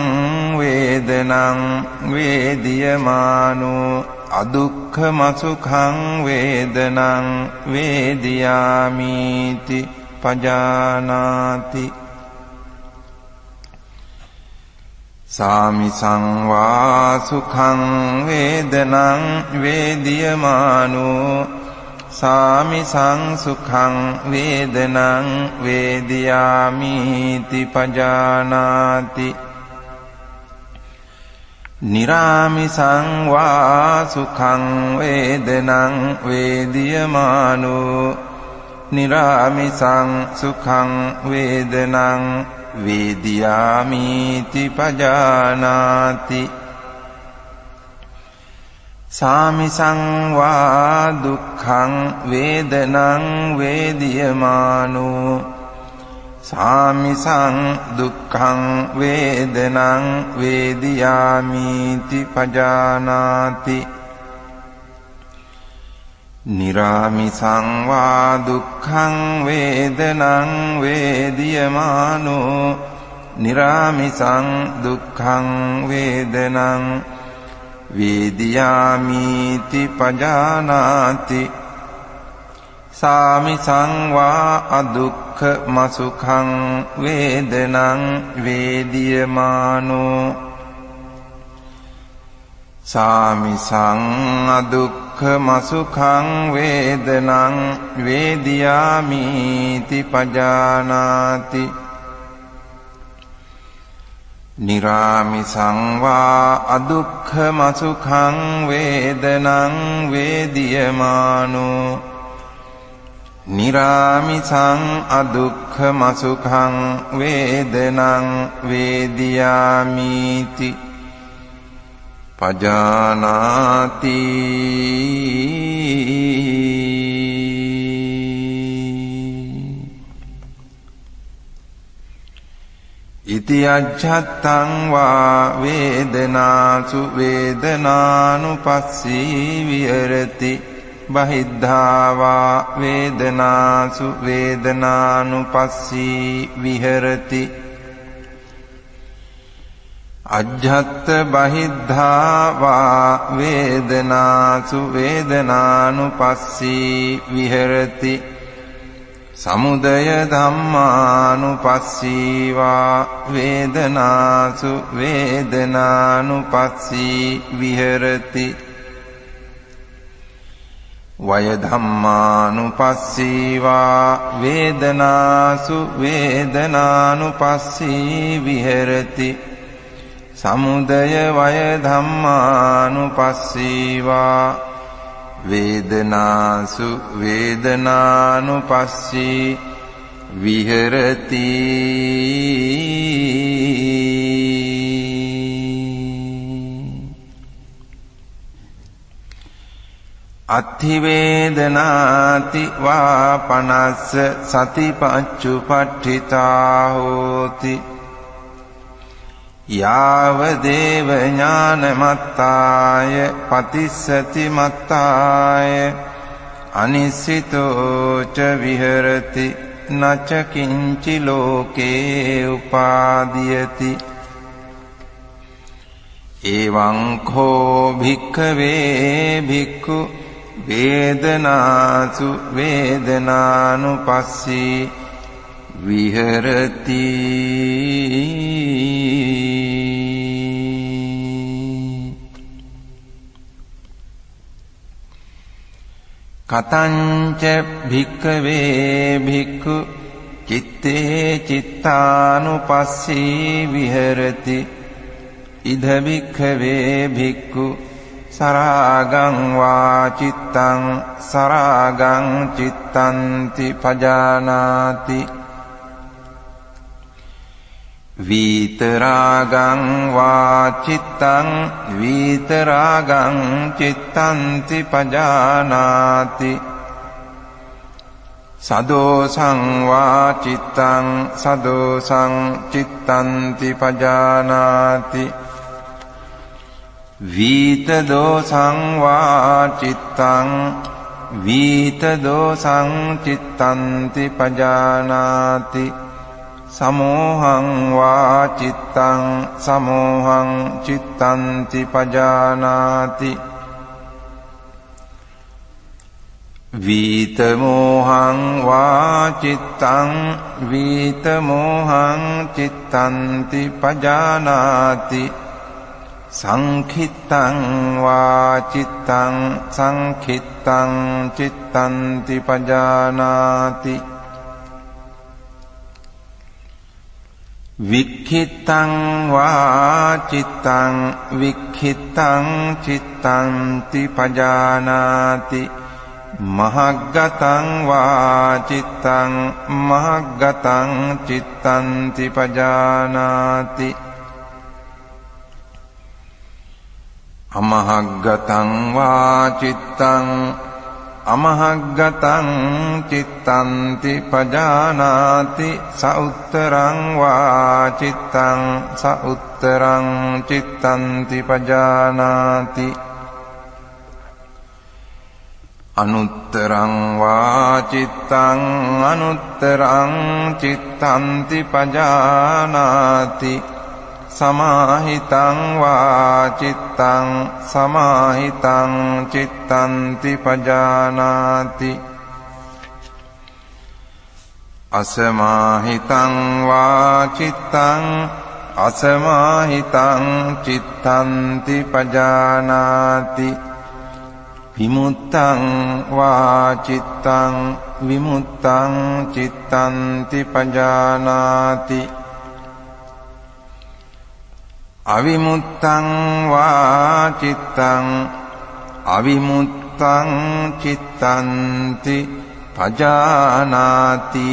වේදනං වේදියමානෝ අදුක්ඛමසුඛං වේදනං වේදියාමිති පජානාති සාමිසං වා සුඛං වේදනං වේදියමානෝ සාමිසං සුඛං වේදනං වේදියාමිති පජානාති නිරාමිසං වා සුඛං වේදනං වේදියමානෝ නිරාමිසං සුඛං වේදනං වේදියාමිති පජානාති සාමිසං වා දුක්ඛං වේදනං වේදියමානෝ සාමිසං දුක්ඛං වේදනං වේදියාමිති පජානාති නිරාමිසං වා දුක්ඛං වේදනං වේදියමානෝ නිරාමිසං දුක්ඛං වේදනං වේදියාමිති පජානාති සාමිසං වා අදුක්ඛමසුඛං වේදනං වේදියමානෝ සාමිසං අදුක්ඛමසුඛං වේදනං වේදියාමිති පජානාති නිරාමිසං වා අදුක්ඛමසුඛං වේදනං වේදියමානෝ නිරාමිසං අදුක්ඛමසුඛං වේදනං වේදියාමිති පජානාති ඉති අජ්ජත්තං වා වේදනාසු වේදනානුපස්සී විහෙරති බහිද්ධා වා වේදනාසු වේදනානුපස්සී විහෙරති අජ්ජත් බහිද්ධා වා වේදනාසු වේදනානුපස්සී විහෙරති සමුදය ධම්මානුපස්සී වා වේදනාසු වේදනානුපස්සී විහෙරති වය ධම්මානුපස්සී වා වේදනාසු වේදනානුපස්සී විහෙරති සමුදය වය ධම්මානුපස්සී වා වේදනාසු වේදනානුපස්සී විහෙරති අත්ථි වේදනාති වා පනස්ස සතිපච්චුපට්ඨිතා හෝති යාව දේව ඥානමත්තාය පතිස්සති මත්තාය අනිසිතෝ ච විහෙරති නච කිංචි ලෝකේ උපාදීයති එවං කෝ භික්ඛවේ භික්ඛු වේදනාසු වේදනානුපස්සී විහෙරති කතංච භික්ඛවේ භික්ඛු චිත්තේ චිත්තානුපස්සී විහෙරති ඉද භික්ඛවේ භික්ඛු සරාගං වා චිත්තං සරාගං චිත්තන්ති පජානාති විතරාගං වා චිත්තං විතරාගං චිත්තන්ති පජානාති සදෝසං වා චිත්තං සදෝසං චිත්තන්ති පජානාති වීත දෝසං වා චිත්තං වීත දෝසං චිත්තන්ති පජානාති සමෝහං වා චිත්තං සමෝහං චිත්තන්ති පජානාති වීතමෝහං වාචිත්තං වීතමෝහං චිත්තන්ති පජානාති සංඛිත්තං වාචිත්තං සංඛිත්තං චිත්තන්ති පජානාති වික්ඛිත්තං වාචිත්තං වික්ඛිත්තං චිත්තන්ති පජානාති මහග්ගතං වාචිත්තං මහග්ගතං චිත්තන්ති පජානාති අමහග්ගතං වාචිත්තං අමහග්ගතං චිත්තන්ති පජානාති සඋත්තරං වාචිත්තං සඋත්තරං චිත්තන්ති පජානාති අනුත්තරං වාචිත්තං අනුත්තරං චිත්තන්ති පජානාති සමාහිතං වාචිත්තං සමාහිතං චිත්තන්ති පජානාති අසමාහිතං වාචිත්තං අසමාහිතං චිත්තන්ති පජානාති විමුත්තං වාචිත්තං විමුත්තං චිත්තන්ති පජානාති අවිමුත්තං වාචිත්තං අවිමුත්තං චිත්තන්ති පජානාති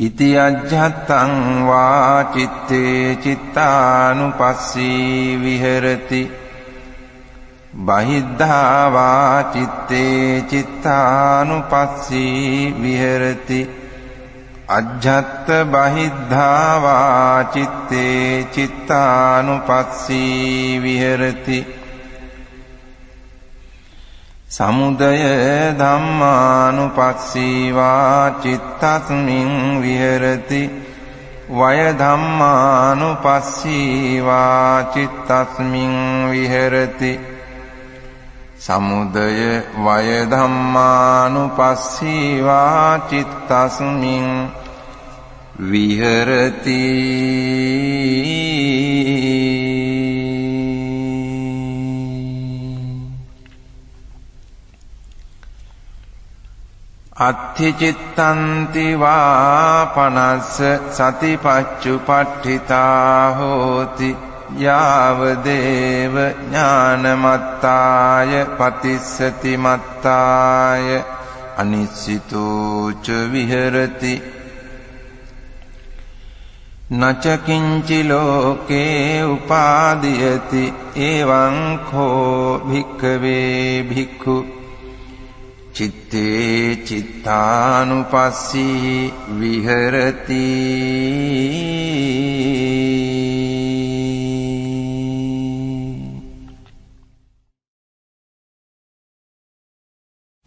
ඉති අජ්ජත්තං වාචිත්තේ චිත්තානුපස්සී විහෙරති බහිද්ධා වාචිත්තේ චිත්තානුපස්සී විහෙරති අජ්ජත්ත බහිද්ධා වාචිත්තේ චිත්තානුපස්සී විහෙරති සමුදය ධම්මානුපස්සී වාචිත්තස්මින් විහෙරති වය ධම්මානුපස්සී වාචිත්තස්මින් විහෙරති සමුදය වය ධම්මානුපස්සී වාචිත්තස්මින් විහෙරති අත්ථිචිත්තන්ති වාපනස්ස සතිපච්චුපට්ඨිතා හෝති යාවදේව ඥානමත්තාය පතිස්සති මත්තාය අනිස්සිතෝ ච විහෙරති නච කිංචි ලෝකේ උපාදීයති එවං කෝ භික්ඛවේ භික්ඛු චිත්තේ චිත්තානුපස්සී විහෙරති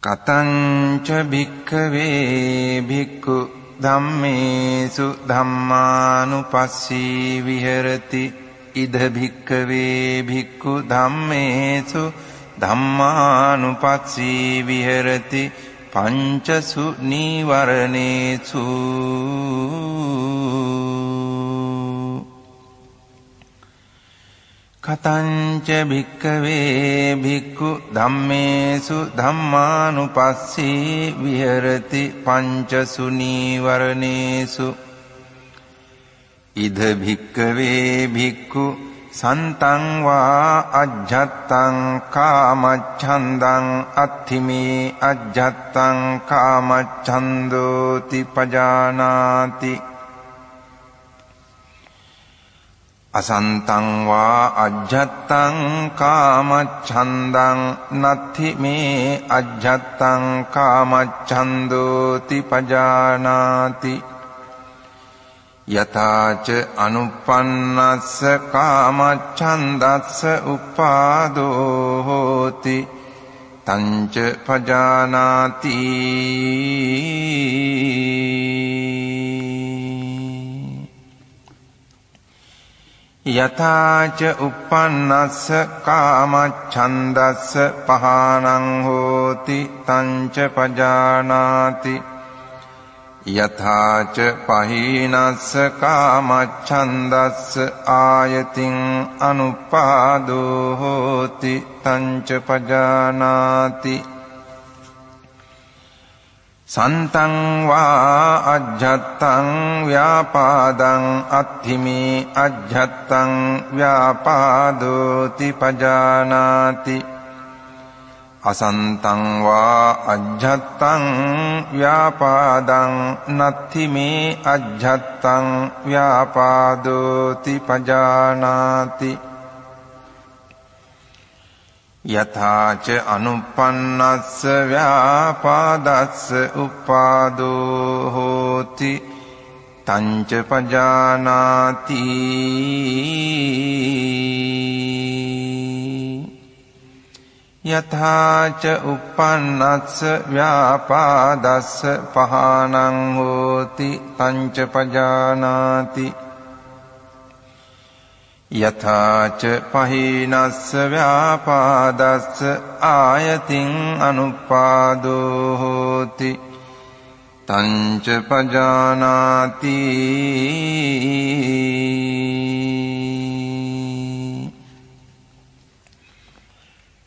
කතංච භික්ඛවේ භික්ඛු ධම්මේසු ධම්මානුපස්සී විහෙරති ඉද භික්ඛවේ භික්ඛු ධම්මේසු ධම්මානුපස්සී විහෙරති පංචසු නීවරණේසු කතංච භික්ඛවේ භික්ඛු ධම්මේසු ධම්මානුපස්සී විහෙරති පංචසු නීවරණේසු ඉද භික්ඛවේ භික්ඛු සන්තං වා අජ්ජත්තං කාමච්ඡන්දං අත්ථිමේ අජ්ජත්තං කාමච්ඡන්දෝති පජානාති අසන්තං වා අජ්ජත්තං කාමච්ඡන්දං නත්ථිමේ අජ්ජත්තං කාමච්ඡන්දෝති පජානාති යතාච අනුප්පන්නස්ස කාමච්ඡන්දස්ස උපාදෝ හෝති තංච පජානාති යථාච uppannassa කාමච්ඡන්දස්ස පහානං හෝති තංච පජානාති යථාච පහීනස්ස කාමච්ඡන්දස්ස ආයතින් අනුපාදෝ හෝති තංච පජානාති සන්තං වා අජ්ජත්තං ව්‍යාපාදං අත්ථිමේ අජ්ජත්තං ව්‍යාපාදෝති පජානාති අසන්තං වා අජ්ජත්තං ව්‍යාපාදං නත්ථිමේ අජ්ජත්තං ව්‍යාපාදෝති පජානාති යථාච අනුප්පන්නස්ස ව්‍යාපාදස්ස උපාදෝ හෝති තංච පජානාති යථාච uppannස්ස ව්‍යාපාදස්ස පහානං හෝති තංච පජානාති යථාච පහීනස්ස ව්‍යාපාදස්ස ආයතින් අනුපාදෝ හෝති තංච පජානාති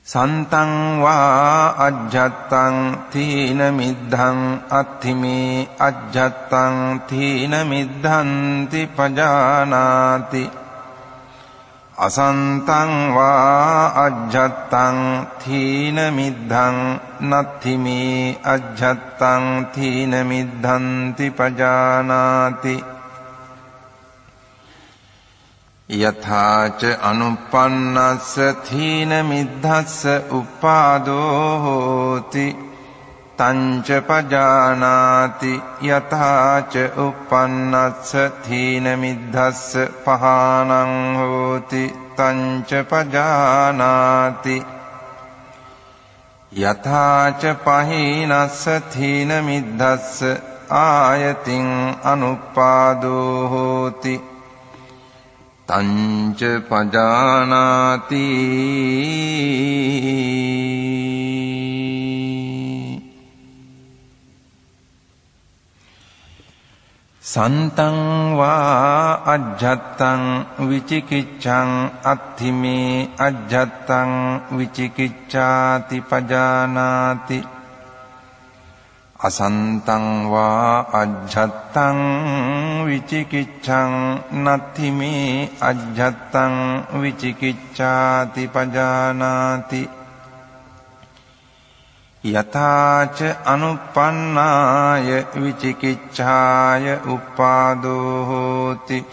සන්තං වා අජ්ජත්තං තීන මිද්ධං අත්ථිමේ අජ්ජත්තං තීන මිද්ධන්ති පජානාති අසන්තං වා අජ්ජත්තං තීන මිද්ධං නත්ථිමේ අජ්ජත්තං තීන මිද්ධන්ති පජානාති යථාච අනුප්පන්නස්ස තීන මිද්ධස්ස උපාදෝ හෝති තංච පජානාති යථාච uppannස්ස තීන මිද්ධස්ස පහානං හෝති තංච පජානාති යථාච පහීනස්ස තීන මිද්ධස්ස ආයතින් අනුපාදෝ හෝති තංච පජානාති සන්තං වා අජ්ජත්තං විචිකිච්ඡං අත්ථිමේ අජ්ජත්තං විචිකිච්ඡාති පජානාති අසන්තං වා අජ්ජත්තං විචිකිච්ඡං නත්ථිමේ අජ්ජත්තං විචිකිච්ඡාති පජානාති යථාච අනුප්පන්නාය විචිකිච්ඡාය උපාදෝ හෝති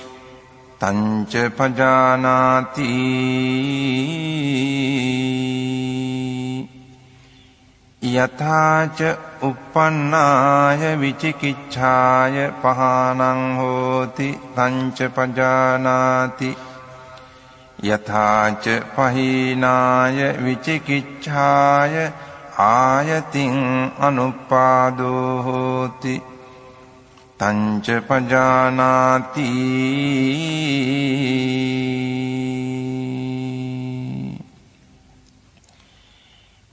තංච පජානාති යථාච uppannāය විචිකිච්ඡාය පහානං හෝති තංච පජානාති යථාච පහීනාය විචිකිච්ඡාය ආයතින් අනුපාදෝ හෝති තංච පජානාති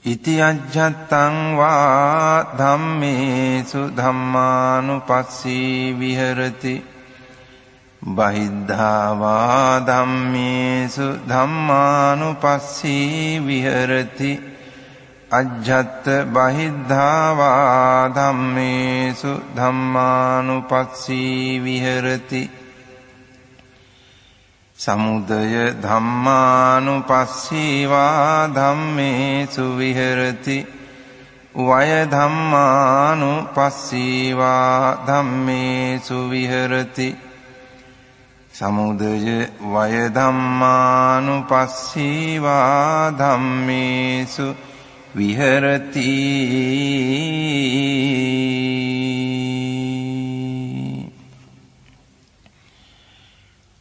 ඉති අජ්ජත්තං වා ධම්මේසු ධම්මානුපස්සී විහෙරති බහිද්ධා වා ධම්මේසු ධම්මානුපස්සී විහෙරති අජ්ජත් බහිද්ධා වා ධම්මේසු ධම්මානුපස්සී විහෙරති සමුදය ධම්මානුපස්සී වා ධම්මේසු විහෙරති වය ධම්මානුපස්සී වා ධම්මේසු විහෙරති සමුදය වය ධම්මානුපස්සී වා ධම්මේසු විහෙරති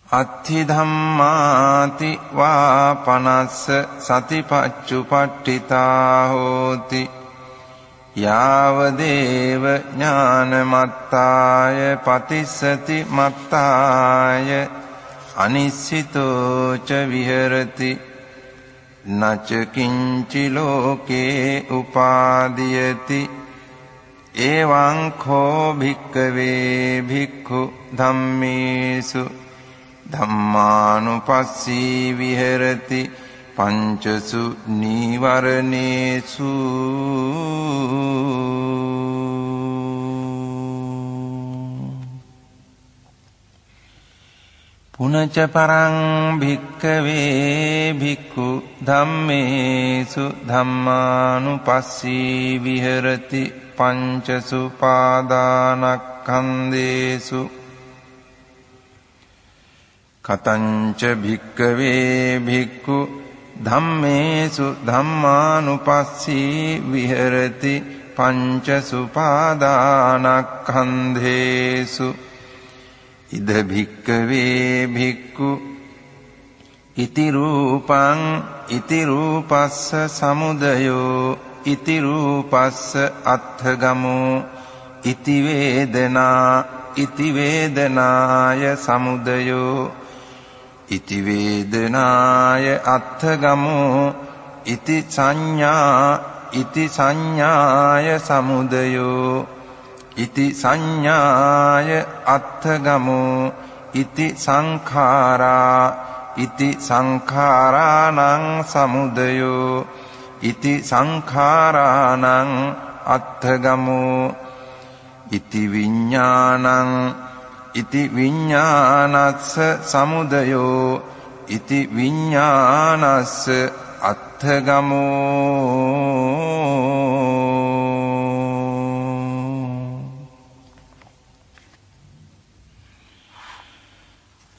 අත්ථි ධම්මාති වා පනස්ස සතිපච්චුපට්ඨිතා හෝති යාව දේව ඥානමත්තාය පතිස්සති මත්තාය අනිස්සිතෝ ච විහෙරති නච කිංචි ලෝකේ උපාදීයති එවං කෝ භික්ඛවේ භික්ඛු ධම්මේසු ධම්මානුපස්සී විහෙරති පංචසු නීවරණේසු පුනච පරං භික්ඛවේ භික්ඛු ධම්මේසු ධම්මානුපස්සී විහෙරති පංචසු පාදානක්ඛන්දේසු කතංච භික්ඛවේ භික්ඛු ධම්මේසු ධම්මානුපස්සී විහෙරති පංචසු පාදානක්ඛන්දේසු ඉද භික්ඛවේ භික්ඛු ඉති රූපං ඉති රූපස්ස සමුදයෝ ඉති රූපස්ස අත්ථගමෝ ඉති වේදනා ඉති වේදනාය සමුදයෝ ඉති වේදනාය අත්ථගමෝ ඉති සංඥා ඉති සංඥාය සමුදයෝ ඉති සංඥාය අත්ථගමෝ ඉති සංඛාරා ඉති සංඛාරාණං සමුදයෝ ඉති සංඛාරාණං අත්ථගමෝ ඉති විඥානං ඉති විඥානස්ස සමුදයෝ ඉති විඥානස්ස අත්ථගමෝ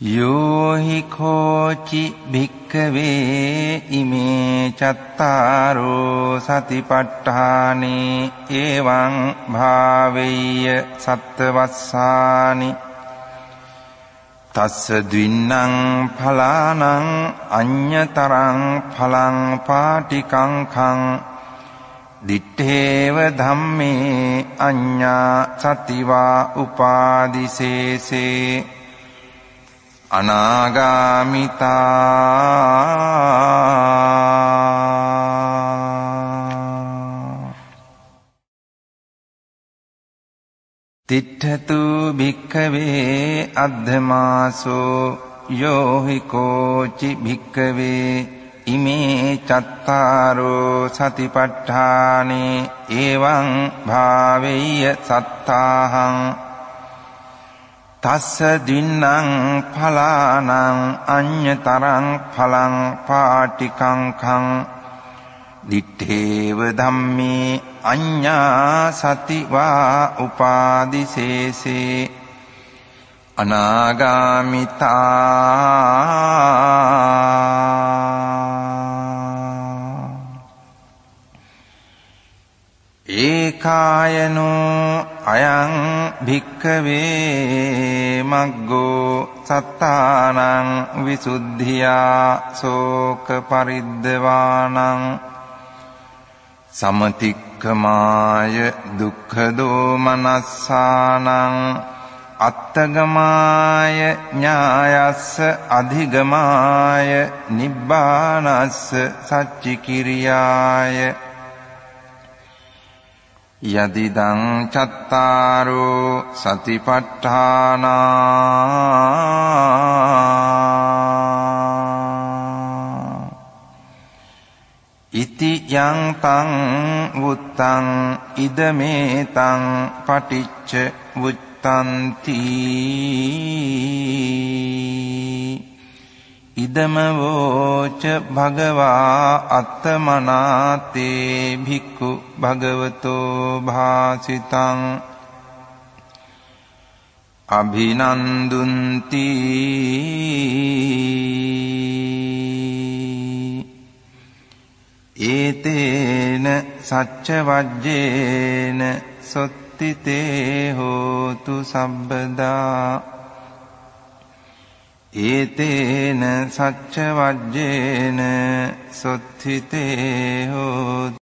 යෝහි කෝචි භික්ඛවේ ඉමේ චත්තාරෝ සතිපට්ඨානේ එවං භාවෙය්‍ය සත්තවස්සානි තස්ස ද්වින්නං ඵලානං අඤ්ඤතරං ඵලං පාටිකංඛං දිත්තේව ධම්මේ අඤ්ඤා සතිවා උපාදිසේසේ අනාගාමිතා තිට්ඨතු භික්ඛවේ අද්ධමාසෝ යෝහි කෝචි භික්ඛවේ ඉමේ චත්තාරෝ සතිපට්ඨානේ එවං භාවෙය්‍ය සත්තාහං තස්ස දින්නං ඵලානං අඤ්ඤතරං ඵලං පාටිකංඛං දිත්තේව ධම්මේ අඤ්ඤා සතිවා උපාදිසේසේ අනාගාමිතා ඒකායනෝ අයං භික්ඛවේ මග්ගෝ සත්තානං විසුද්ධියා සෝක පරිද්දවානං සමතික්ඛමාය දුක්ඛ දෝමනස්සානං අත්තගමාය ඥායස්ස අධිගමාය නිබ්බානස්ස සච්චිකිරියාය යදිදං චත්තාරෝ සතිපට්ඨානා ඉති යං තං වුත්තං ඉදමේතං පටිච්ච වුත්තන්ති ඉදම වෝච භගවා අත්තමනාතේ භික්ඛු භගවතෝ භාසිතං අභිනන්දුන්ති ඒතේන සච්ච වජ්ජේන සොත්තිතේ හෝතු සබ්බදා ඒතේන සච්ච වජ්ජේන සොත්තිතේ හෝතු